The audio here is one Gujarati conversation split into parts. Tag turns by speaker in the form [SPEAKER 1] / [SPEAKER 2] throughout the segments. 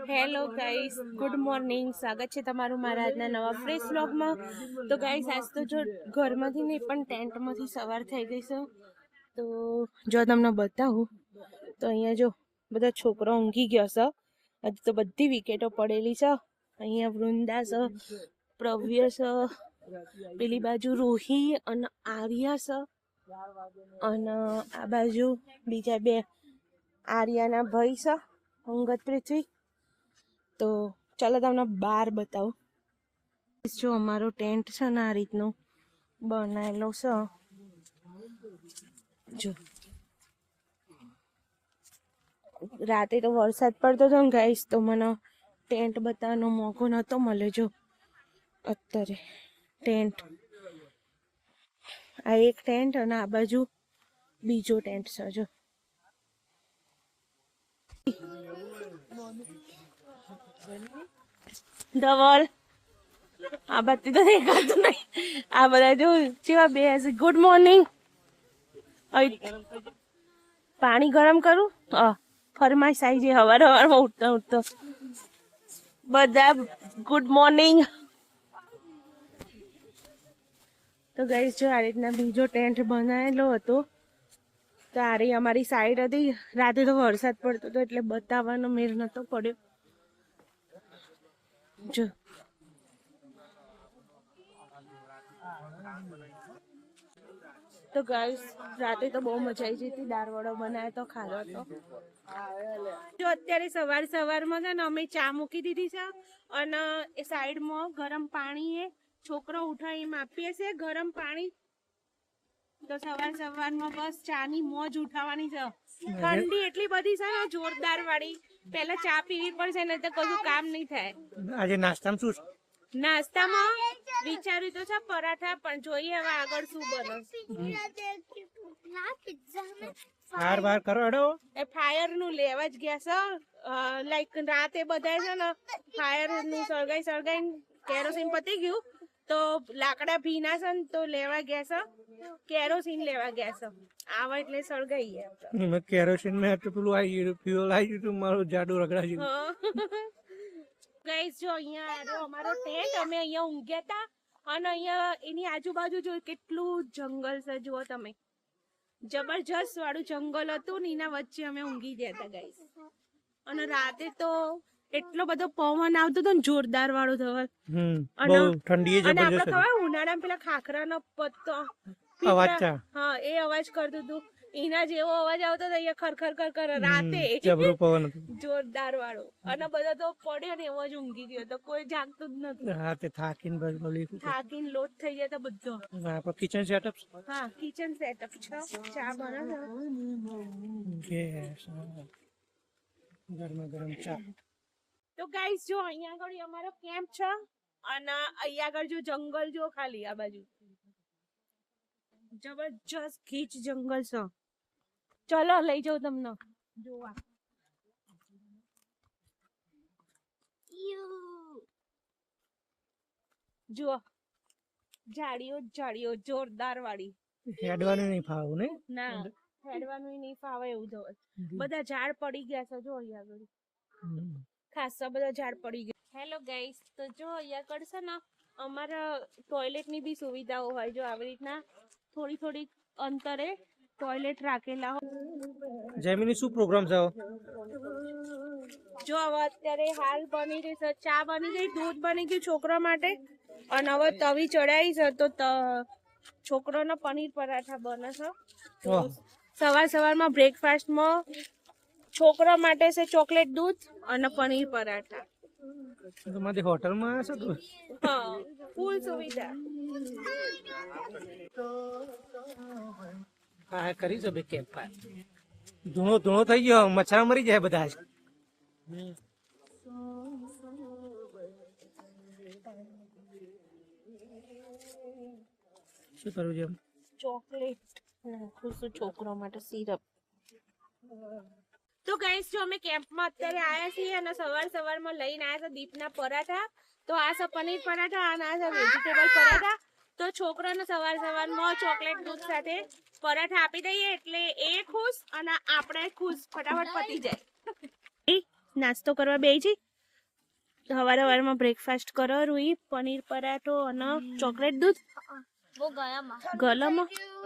[SPEAKER 1] Hello guys, good morning. સ્વાગત છે તમારું મારા આજના નવા ફ્રેશ વ્લોગમાં. તો ગાઈસ, આજ તો જો ઘરમાંથી નહીં પણ ટેન્ટમાંથી સવાર થઈ ગઈ છે. તો જો તમને બતાવું તો અહીંયા જો બધા છોકરા ઊંઘી ગયા છે. હજી તો બધી વિકેટો પડેલી છે. અહીંયા વૃંદા છે, પ્રવ્ય છે, પેલી બાજુ રોહી અને આર્યા છે, અને આ બાજુ બીજા બે આર્યાના ભાઈ છે, અંગત પૃથ્વી. તો ચાલો તમને બહાર બતાવું. જો અમારો ટેન્ટ છે ને આ રીતનો બનાવેલો છે. જો રાતે તો વરસાદ પડતો હતો ને ગાઈસ, તો મને ટેન્ટ બતાવવાનો મોકો નહોતો મળ્યો. જો અત્યારે ટેન્ટ, આ એક ટેન્ટ અને આ બાજુ બીજો ટેન્ટ છે. જો ધવલ આ બત્તી તો દેખાતું નહીં. આ બધા જો કેવા બે હશે. Good morning. પાણી ગરમ કરું? ફરમાઈશ આવી જાય હવારમાં ઉઠતા ઉઠતો. બધા ગુડ મોર્નિંગ. તો ગાઈસ, જો આ રીતના બીજો ટેન્ટ બનાવેલો હતો. તો આ રહી અમારી સાઈડ હતી. રાતે તો વરસાદ પડતો હતો એટલે બતાવવાનો મેળ નતો પડ્યો. જો તો ગાઈસ, રાતે તો બહુ મજા આવી જતી. દાળવડો બનાવ્યો તો ખાધો હતો. જો અત્યારે સવારમાં છે ને અમે ચા મૂકી દીધી છે, અને એ સાઈડમાં ગરમ પાણી એ છોકરો ઉઠાવીને આપીએ છે ગરમ પાણી. તો સવારમાં બસ ચા ની મોજ ઉઠાવવાની છે. ઠંડી એટલી બધી છે ને જોરદાર વાળી. પેલા ચા પીવી પડશે ને તો કશું કામ નહીં થાય.
[SPEAKER 2] આજે નાસ્તામાં શું?
[SPEAKER 1] નાસ્તામાં વિચાર્યું તો છે પરાઠા, પણ જોઈએ હવે આગળ શું બને.
[SPEAKER 2] ફાયર બાર કરો અડો.
[SPEAKER 1] એ ફાયર નું લેવા જ ગયા છે. લાઈક રાતે બધા છે ને ફાયર નું સળગાઈ કેરોસીન પતી ગયું, તો લાકડા ભીના છે ને તો લેવા ગયા છે. કેરોસીન લેવા ગયા છે. આવા એટલે સળગાઈએ.
[SPEAKER 2] કેરોસીન મેં તો પેલું આવી ગયું, ફ્યુઅલ આવી ગયું, મારું જાડુ રગડા જેવું.
[SPEAKER 1] ગાઈસ, જો અહીંયા અમારો ટેન્ટ, અમે અહીંયા ઊંઘ્યા હતા, અને અહીંયા એની આજુબાજુ જો કેટલું જંગલ છે. જુઓ તમે, જબરજસ્ત વાળું જંગલ હતું ને એના વચ્ચે અમે ઊંઘી ગયા હતા ગાઈસ. અને રાતે તો એટલો બધો પવન આવતો હતો ને જોરદાર વાળો ધવલ.
[SPEAKER 2] બહુ ઠંડી
[SPEAKER 1] અને આપણે ખબર ઉનાળામાં પેલા ખાખરાનો પત્તો
[SPEAKER 2] અવાજ,
[SPEAKER 1] હા, એ અવાજ કરતું હતું. એના જેવો અવાજ આવતો હતો અહીંયા ખરખર ખરખર રાતે.
[SPEAKER 2] જબરું પવન હતું,
[SPEAKER 1] જોરદાર વાળો. અને બધા તો પડ્યો ને એવો જ ઊંઘી ગયો તો કોઈ જાગતું જ નતું.
[SPEAKER 2] રાતે થાકીને
[SPEAKER 1] લોટ થઈ ગયા તો બધો.
[SPEAKER 2] કિચન સેટઅપ,
[SPEAKER 1] હા, કિચન સેટઅપ છે. ચા બનાવો,
[SPEAKER 2] ગેસ, ગરમા ગરમ ચા.
[SPEAKER 1] તો ગાઈસ, જો અહીંયા આગળ અમારો કેમ્પ છે, અને અહીંયા આગળ જો જંગલ જો ખાલી આ બાજુ જબરજસ્ત ગીચ જંગલ છે. ચલો લઈ જાઉં તમને જોવા. જુઓ, ઝાડીઓ જોરદાર વાળી.
[SPEAKER 2] હેડવાનું નહીં ફાવું ને?
[SPEAKER 1] ના, હેડવાનું નહીં ફાવે એવું તો. બધા ઝાડ પડી ગયા છે. જો અહીંયા આગળ ખાસા બધા ઝાડ પડી ગયા. હેલો ગાઈસ, તો જો અહીંયા આગળ છે ને અમારા ટોયલેટની બી સુવિધાઓ હોય. જો આવી રીતના થોડી અંતરે ટોયલેટ રાખેલા હોય.
[SPEAKER 2] જમીની શું પ્રોગ્રામ છે?
[SPEAKER 1] જો હવે અત્યારે હાલ બની રહી છે ચા, બની ગઈ, દૂધ બની ગયું છોકરા માટે, અને હવે તવી ચડાવી છે તો છોકરાનો પનીર પરાઠા બને છે. સવારમાં બ્રેકફાસ્ટમાં છોકરા માટે છે ચોકલેટ દૂધ અને પનીર પરાઠા.
[SPEAKER 2] તમારી હોટલમાં છે તો
[SPEAKER 1] હા, ફૂલ સુવિધા.
[SPEAKER 2] હા, કરી છે બે કેમ્પ. ધૂણો થઈ ગયો, મચ્છર મરી જાય બધા. શું કરવું છે?
[SPEAKER 1] ચોકલેટ નાખું છું છોકરા માટે, સિરપ. તો ગાઈસ, જો અમે કેમ્પમાં અત્યારે આવ્યા છીએ અને સવારમાં લઈને આવ્યા છે દીપના પરાઠા. તો આ છે પનીર પરાઠા અને આ છે વેજીટેબલ પરાઠા. તો છોકરાને સવારમાં ચોકલેટ દૂધ સાથે પરાઠા આપી દઈએ એટલે એ ખુશ અને આપણે ખુશ. ફટાફટ પતી જાય. નાસ્તો કરવા બેસી. સવારે સવારમાં બ્રેકફાસ્ટ કરો રૂઈ પનીર પરાઠો અને ચોકલેટ દૂધ
[SPEAKER 3] वो गया માં
[SPEAKER 1] ગલમ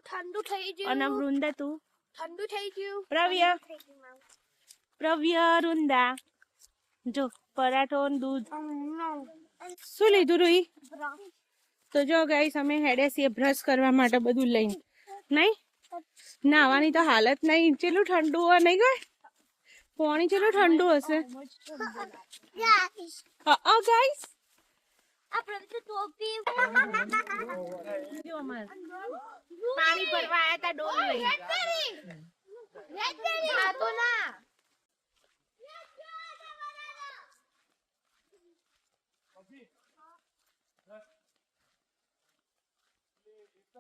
[SPEAKER 3] ઠંડુ થઈ ગયું
[SPEAKER 1] અને વૃંદા તું
[SPEAKER 3] ઠંડુ થઈ ગયું
[SPEAKER 1] પ્રવ્ય વૃંદા જો પરાઠો અને દૂધ શું લીધું રૂઈ તો જો ગાઈસ અમે હેડે છીએ બ્રશ કરવા માટે બધું લઈને નહીં નાવાની તો હાલત નહીં ચેલું ઠંડુ હોય નહીં ગઈ પાણી ચેલું ઠંડુ હશે ગાઈસ
[SPEAKER 3] આ પ્રતિ ટોપી
[SPEAKER 1] જો અમાર પાણી ભરવા આયા તા ડોલ લઈ
[SPEAKER 3] આ તો ના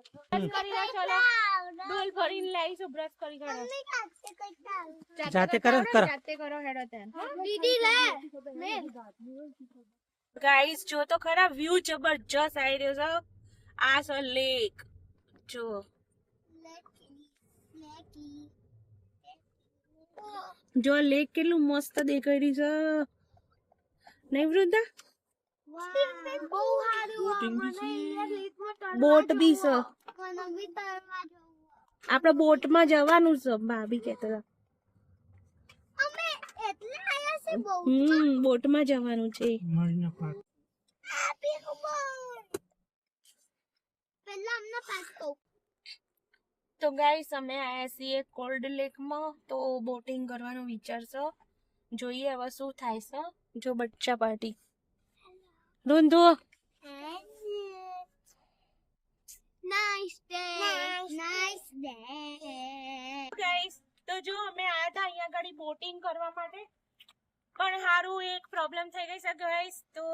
[SPEAKER 1] બ્રશ કરી લો ચલો ડોલ ભરીને લાવીશું બ્રશ કરી કાઢો
[SPEAKER 2] જાતે કરો કરો
[SPEAKER 1] જાતે કરો હેડો તેન
[SPEAKER 3] દીદી લે મેં
[SPEAKER 1] ગાઈસ જો તો ખરા વ્યૂ જબરજસ્ત આવી રહ્યો છે આ સો લેક જો જો લેક કેટલું મસ્ત દેખાઈ રહ્યું છે નહીં વૃંદા
[SPEAKER 3] બહુ સારું
[SPEAKER 1] બોટ બી છે આપણે બોટમાં જવાનું છે ભાભી કહેતા હતા બોટમાં જવાનું છે
[SPEAKER 2] મળીને પાક
[SPEAKER 1] તો ગાઈસ અમે આયા છીએ કોલ્ડ લેકમાં તો બોટિંગ કરવાનો વિચાર છે જોઈએ હવે શું થાય છે જો બચ્ચા પાર્ટી રૂંધો
[SPEAKER 3] નાઈસ ડે
[SPEAKER 1] ગાઈસ તો જો અમે આયા હતા અહીંયા આગળ બોટિંગ કરવા માટે પણ સારું એક પ્રોબ્લેમ થઈ ગઈ છે ગાઈસ તો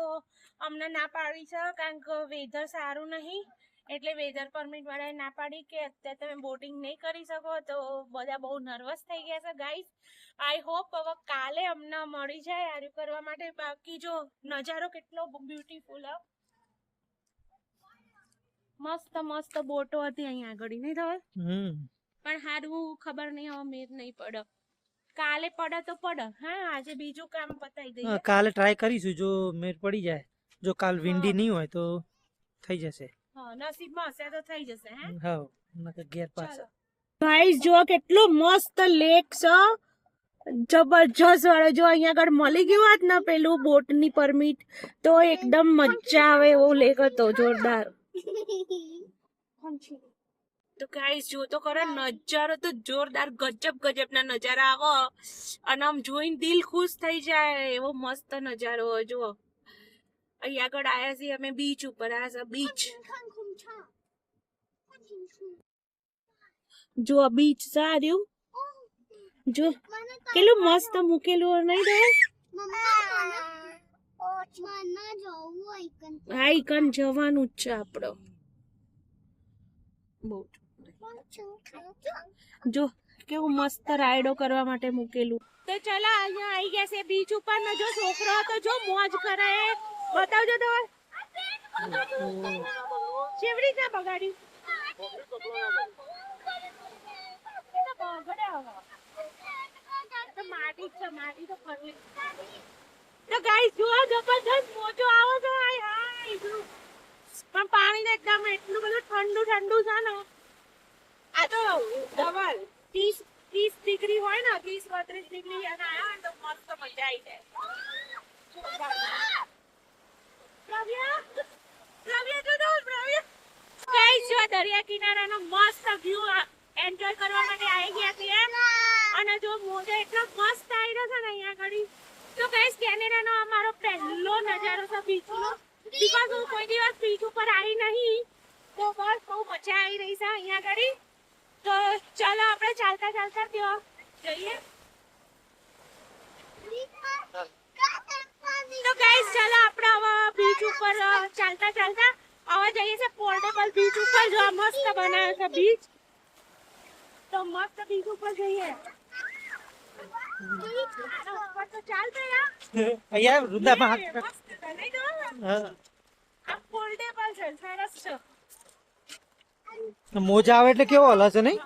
[SPEAKER 1] અમને ના પાડી છે કારણ કે વેધર સારું નહીં એટલે વેધર પરમિટ વાળાએ ના પાડી કે અત્યારે તમે બોટિંગ નહીં કરી શકો તો બધા બહુ નર્વસ થઈ ગયા છે ગાઈસ આઈ હોપ હવે કાલે અમને મળી જાય આર્યું કરવા માટે બાકી જો નજારો કેટલો બ્યુટીફુલ મસ્ત મસ્ત બોટો હતી અહીંયા આગળ નહીં થવા પણ સારું ખબર નહીં હવે મેર નહીં પડે કાલે પડે તો પડે હા આજે બીજું કામ પતાવી દઈએ
[SPEAKER 2] કાલે ટ્રાય કરીશું જો મેર પડી જાય જો કાલ વિન્ડી નહીં હોય તો થઈ જશે
[SPEAKER 1] હા નસીબમાં હશે તો થઈ જશે હે
[SPEAKER 2] હા નકર ગેર પાછા
[SPEAKER 1] ગાઈસ જો કેટલો મસ્ત લેક છે જબરજસ્ત વાળો જો અહીંયા આગળ મળી ગયું હોત ને પેલું બોટની પરમિટ તો એકદમ મજા આવે એવો લેક હતો જોરદાર તો ગાઈસ જો તો ખરો નજારો તો જોરદાર ગજબના નજારા આવો અને આમ જોઈને દિલ ખુશ થઈ જાય એવો મસ્ત નજારો જો અહીંયા આગળ આયા છીએ અમે બીચ ઉપર આ છે બીચ જો બીચ સારું જો કેટલું મસ્ત મૂકેલું નહીં રે હા ઈકન જવાનું જ છે આપણો બોટ જો કેવું મસ્ત રાઈડો કરવા માટે મૂકેલું તો ચલો અહીંયા આવી ગયા છે બીચ ઉપર ને જો છોકરો હતો જો મોજ કરે બતાવજો તો કેવી રીતે બગાડ્યું માટી તો ફરવી તો ગાઈસ જો જબરદસ્ત મોજો આવે છે હાય હાય પણ પાણી તો એકદમ એટલું બધું ઠંડુ છે ને આ તો ડબલ 30 ડિગ્રી હોય ને 30-32 ડિગ્રી અને આયા હોય તો મસ્ત મજા આવી જાય ગાઈસ જો દરિયા કિનારાનો મસ્ત વ્યૂ એન્જોય કરવા માટે આવી ગયા છીએ અને જો મોજો એટલો મસ્ત આવી રહ્યો છે ને અહીંયા આગળ તો ગાઈસ કેનેડાનો અમારો પહેલો નજારો છે બીચનો બીકોઝ હું કોઈ દિવસ બીચ ઉપર આવી નહીં તો બસ બહુ મજા આવી રહી છે અહીંયા આગળ તો ચાલો આપણે ચાલતા ત્યાં જઈએ તો ગાઈસ ચાલો આપણે હવે બીચ ઉપર ચાલતા હવે જઈએ છે પોર્ટેબલ બીચ ઉપર જો મસ્ત બનાવ્યો છે બીચ તો મસ્ત બીચ ઉપર જઈએ તો ચાલ પેલા
[SPEAKER 2] અહીંયા વૃંદામાં
[SPEAKER 1] મસ્ત નહીં તો
[SPEAKER 2] હા
[SPEAKER 1] આ પોર્ટેબલ છે સરસ છે
[SPEAKER 2] મોજા આવે એટલે કેવો હલશે નહીં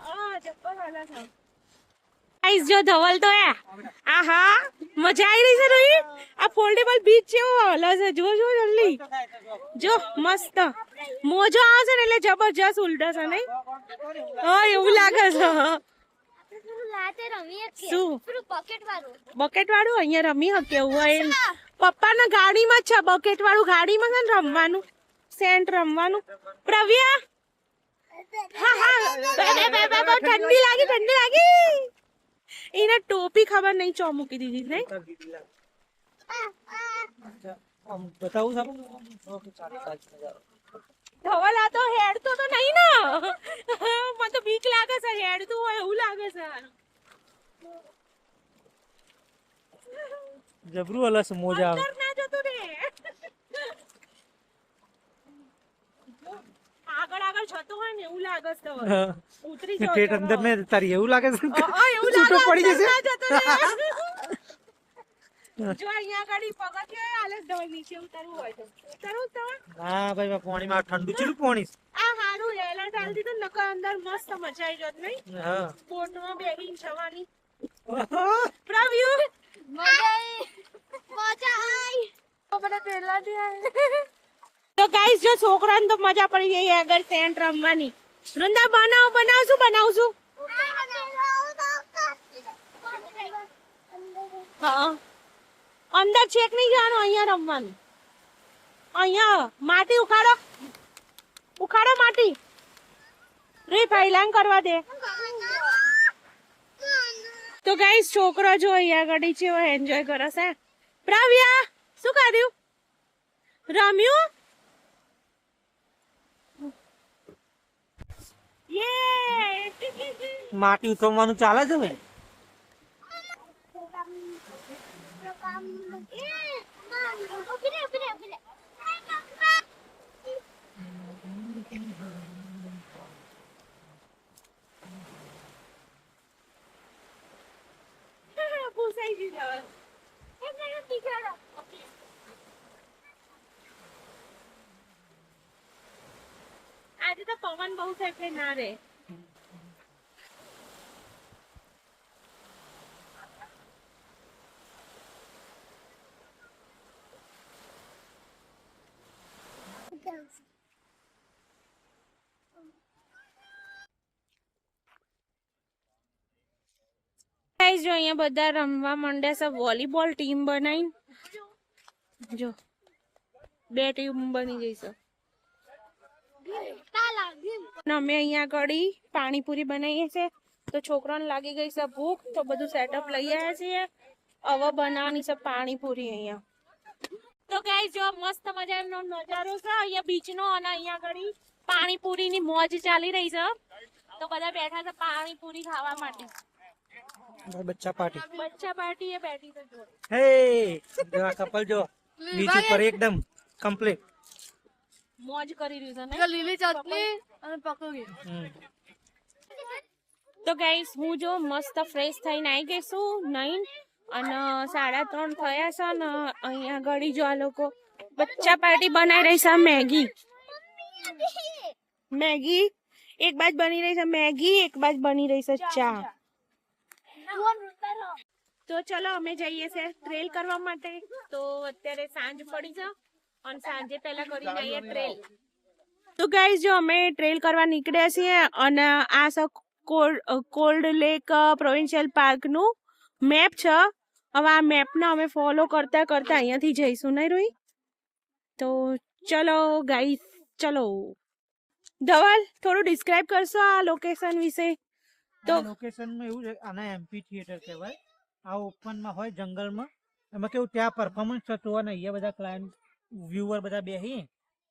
[SPEAKER 1] ગાઈસ જો ધવલ તો આહા મજા આવી રહી છે રોહિત આ ફોલ્ડેબલ બીચ જેવો હલે છે. જો જો જલ્દી જો મસ્ત મોજો આવે છે ને એટલે જબરજસ્ત ઉલટે છે નહીં? હા એવું લાગે છે.
[SPEAKER 3] લાતે રમીએ કે
[SPEAKER 1] શું
[SPEAKER 3] પેલું પોકેટ વાળું
[SPEAKER 1] બકેટ વાળું અહીંયા રમી શકે એવું હોય? પપ્પાના ગાડીમાં જ છે બકેટ વાળું. ગાડીમાં છે ને રમવાનું, સેન્ટ રમવાનું. પ્રવ્યા હા હા ઠંડી લાગી ઠંડી લાગી. એને ટોપી ખબર નહીં ચો મૂકી દીધી નહીં.
[SPEAKER 2] બતાવું
[SPEAKER 1] ધવલ આ તો હેડતો તો નહીં ને. મને તો બીક લાગે છે હેડતું હોય એવું લાગે છે.
[SPEAKER 2] જબરું હલસ મોજા
[SPEAKER 1] અંદર ના જતું રે. આગળ આગળ જતો હોય ને એવું લાગે છે ધવલ. ઉતરી જાવ
[SPEAKER 2] ઠેઠ અંદર ને તારી એવું લાગે છે
[SPEAKER 1] એવું લાગે
[SPEAKER 2] છૂટો પડી
[SPEAKER 1] અંદર
[SPEAKER 2] જશે.
[SPEAKER 1] ના જતો રે. જો અહીંયા ગાડી પગથિયે હાલે છે ધવલ નીચે ઉતરવું હોય તો ઉતરવું ધવલ.
[SPEAKER 2] હા ભાઈ પાણીમાં ઠંડુ ચીલું પાણી છે.
[SPEAKER 1] આ હારું લેલા ચાલતી તો નકર અંદર મસ્ત મજા આવી જોત નહીં?
[SPEAKER 2] હા
[SPEAKER 1] બોટમાં બેહીને જવાની. પ્રવ્યુ
[SPEAKER 3] મજા આઈ
[SPEAKER 1] તો ગાઈસ જો છોકરાને તો મજા પડી ગઈ આગળ સેન્ટ રમવાની. વૃંદા બનાવશું. હા અંદર ચેક નહીં જવાનું, અહીંયા રમવાનું. અહીંયા માટી ઉખાડો માટી રે ફાઈલાંગ કરવા દે. તો ગાઈસ છોકરો જો અહીંયા આગળ છે એન્જોય કરે છે. પ્રવ્યા શું કર્યું? રમ્યું? યે
[SPEAKER 2] માટી ઉતરવાનું ચાલે છે ભાઈ.
[SPEAKER 1] પૂછાઈ ગયું. આજે તો પવન બહુ છે એટલે ના રે. ગાઈસ જો અહીંયા બધા રમવા માંડ્યા છે. વોલીબોલ ટીમ બનાવીને જો 2 ટીમ બની ગઈ છે. અને અમે અહીંયા આગળ પાણીપુરી બનાવીએ છીએ. તો છોકરાને લાગી ગઈ છે ભૂખ તો બધું સેટઅપ લઈ આવ્યા છીએ. હવે બનાવવાની છે પાણીપુરી અહીંયા. તો ગાઈસ જો મસ્ત મજાનો નજારો છે અહીંયા બીચનો અને અહીંયા આગળ પાણીપુરીની મોજ ચાલી રહી છે. તો બધા બેઠા છે પાણીપુરી ખાવા માટે.
[SPEAKER 2] બચ્ચા પાર્ટી
[SPEAKER 1] પાર્ટી એ બેઠી છે જો.
[SPEAKER 2] હે જો આ કપલ જો બીચ ઉપર એકદમ કમ્પ્લીટ
[SPEAKER 1] મોજ કરી રહ્યું છે ને.
[SPEAKER 3] લીલી ચટણી અને પકોડી
[SPEAKER 1] તો ગાઈસ હું જો મસ્ત ફ્રેશ થઈને આવી ગઈ છું નહીં અને 3:30 થયા છે ને અહીંયા ઘડી જો આ લોકો બચ્ચા પાર્ટી બનાવી રહી છે. મેગી એક બાજ બની રહી છે મેગી, એક બાજ બની રહી છે ચા. તો ચલો અમે જઈએ છે ટ્રેલ કરવા માટે. તો અત્યારે સાંજ પડી છે અને સાંજે પહેલા કરીને આવીએ ટ્રેલ. તો ગાઈસ જો અમે ટ્રેલ કરવા નીકળ્યા છીએ અને આ છે કોલ્ડ લેક પ્રોવિન્શિયલ પાર્કનું મેપ છે. હવે આ મેપને અમે ફોલો કરતા કરતા અહીંયાથી જઈશું નહીં રોઈ? તો ચલો ગાઈસ ચલો. ધવલ થોડું ડિસ્ક્રાઇબ કરશો આ લોકેશન વિશે?
[SPEAKER 2] તો લોકેશનમાં એવું છે આના એમ્પી થિયેટર કહેવાય. આ ઓપનમાં હોય જંગલમાં. એમાં કેવું ત્યાં પરફોર્મન્સ થતું હોય ને અહીંયા બધા ક્લાયન્ટ વ્યુઅર બધા બેસી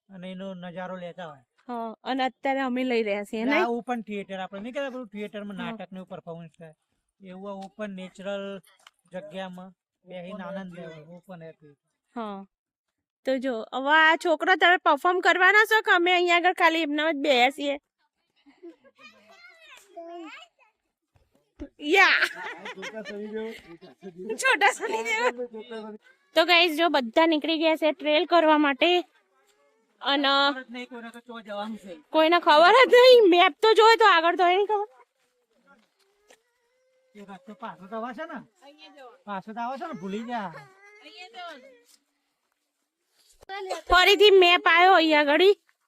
[SPEAKER 2] અને એનો નજારો લેતા હોય.
[SPEAKER 1] હા અને અત્યારે અમે લઈ રહ્યા છીએ ને
[SPEAKER 2] આ ઓપન થિયેટર આપણે નહીં કહેતા પેલું થિયેટરમાં નાટક ને પરફોર્મન્સ થાય એવું આ ઓપન નેચરલ જગ્યામાં બેસીને આનંદ લેવાય. Open air theatre.
[SPEAKER 1] હા તો જો હવે આ છોકરો તમે પરફોર્મ કરવાના છો કે અમે અહીંયા આગળ ખાલી એમના જ બેસીએ? છોટા સની જેવો. તો ગાઈસ જો બધા નીકળી ગયા છે ટ્રેલ કરવા માટે અને કોઈને ખબર જ નહીં. મેપ તો જોયો તો આગળ તો નહીં ખબર.
[SPEAKER 2] પાછો તો આવે છે ને ભૂલી જા.
[SPEAKER 1] ફરીથી મેપ આવ્યો અહીંયા આગળ.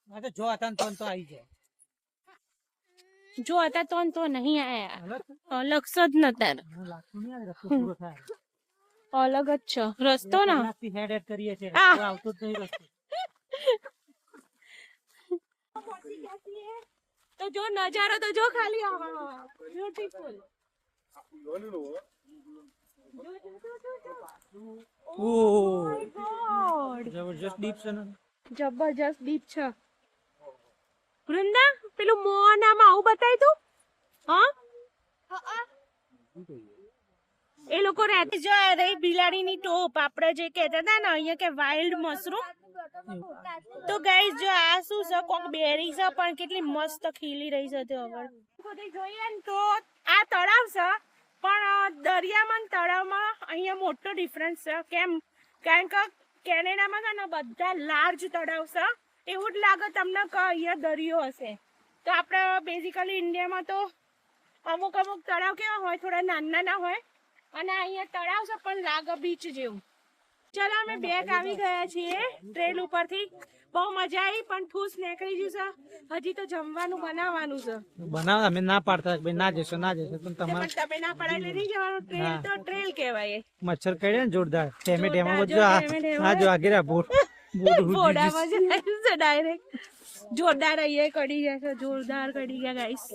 [SPEAKER 2] આ તો જો હતા ને તો આવી જાય.
[SPEAKER 1] જો હતા તો નહીં આયા.
[SPEAKER 2] અલગ
[SPEAKER 1] અલગ જ નતા.
[SPEAKER 2] મને લાગતું નહીં આ રસ્તો પૂરો થાય.
[SPEAKER 1] અલગ જ છે રસ્તો ને.
[SPEAKER 2] કલાકથી હેડ હેડ કરીએ છીએ.
[SPEAKER 1] આ.
[SPEAKER 2] રસ્તો આવતો જ નહીં રસ્તો.
[SPEAKER 1] તો જો નજારો તો જો ખાલી બ્યુટીફુલ.
[SPEAKER 2] ઓહ
[SPEAKER 1] ગોડ
[SPEAKER 2] જબરજસ્ત ડીપ છે ને.
[SPEAKER 1] જબરજસ્ત ડીપ છે. વૃંદા પેલું મોનામાં આવું બતાય તું. હા એ લોકો રાતે જો આ રહી બિલાડીની ટોપ. આપણે જે કહેતા હતા ને અહીંયા કે વાઇલ્ડ મશરૂમ. તો ગાઈસ જો આ શું છે કોક બેરી છે પણ કેટલી મસ્ત ખીલી રહી છે તે હવે જોઈએ ને તો આ તળાવ છે પણ દરિયામાં ને તળાવમાં અહીંયા મોટો ડિફરન્સ છે. કેમ? કારણ કે કેનેડામાં છે ને બધા લાર્જ તળાવ છે. એવું જ લાગે તમને કે અહીંયા દરિયો હશે. તો આપણે બેઝિકલી ઇન્ડિયામાં તો અમુક અમુક તળાવ કેવા હોય થોડા નાના ના હોય અને અહીંયા તળાવ છે પણ લાગે બીચ જેવું. ચાલો અમે બેક આવી ગયા છીએ ટ્રેન ઉપરથી. બહુ મજા આવી પણ ઠૂસ નીકળી ગયું છે. હજી તો જમવાનું બનાવવાનું છે.
[SPEAKER 2] બનાવ અમે ના પાડતા ભાઈ ના જશો પણ તમારે
[SPEAKER 1] પણ તમે ના પડાય એટલે નહીં જવાનું. ટ્રેલ તો ટ્રેલ કહેવાય.
[SPEAKER 2] મચ્છર કરડે ને જોરદાર ટેમે ટેમાં
[SPEAKER 1] જોરદાર,
[SPEAKER 2] બધું
[SPEAKER 1] ટેમે ટેમાં.
[SPEAKER 2] આ જો આગેરા બોટ
[SPEAKER 1] ફોડામાં જાય છે ડાયરેક્ટ. જોરદાર અહીંયા કડી ગયા છે. જોરદાર કડી ગયા ગાઈસ.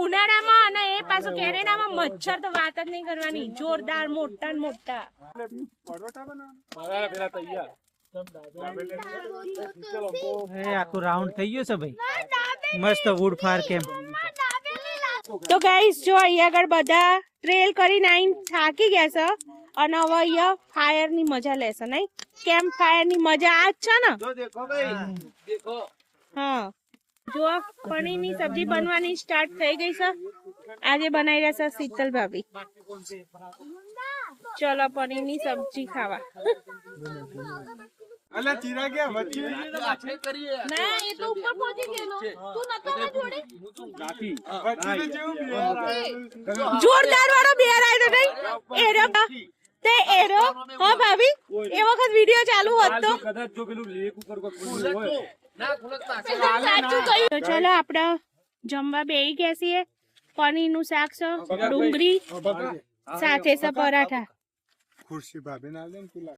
[SPEAKER 1] ઉનાળામાં અને એ પાછું કેનેડામાં મચ્છર તો વાત જ નહીં કરવાની. જોરદાર મોટા ને મોટા.
[SPEAKER 2] આખું રાઉન્ડ થઈ ગયું છે ભાઈ. મસ્ત વુડ ફાયર કેમ્પ.
[SPEAKER 1] તો ગાઈસ જો અહીંયા આગળ બધા ટ્રેલ કરીને આઈને થાકી ગયા છે અને હવે અહીંયા ફાયર ની મજા લેશે નહીં. કેમ્પ ફાયર ની મજા આ જ છે ને. હા જો પનીરની સબ્જી બનવાની સ્ટાર્ટ થઈ ગઈ છે. આજે બનાવી રહ્યા છે શીતલ ભાભી. ચલો પનીરની સબ્જી ખાવા.
[SPEAKER 4] અલા ચીરા ગયા વચ્ચે
[SPEAKER 1] ના એ તો ઉપર પહોંચી ગયેલો. તું નતો ને જોડે.
[SPEAKER 4] વચ્ચે જેવું બિહાર આવ્યું.
[SPEAKER 1] જોરદાર વાળો બિહાર આવ્યો નહીં. એરો તે એરો હા ભાભી એ વખત વિડિયો ચાલુ હતો.
[SPEAKER 4] કદાચ જો પેલું લેક ઉપર કોઈ ખુલ્લું હોય
[SPEAKER 1] સાચું કહ્યું. તો ચલો આપણે જમવા બેસી ગયા છીએ. પનીરનું શાક છે, ડુંગળી સાથે છે પરાઠા.
[SPEAKER 4] ખુરશી ભાભી ના લે ને તું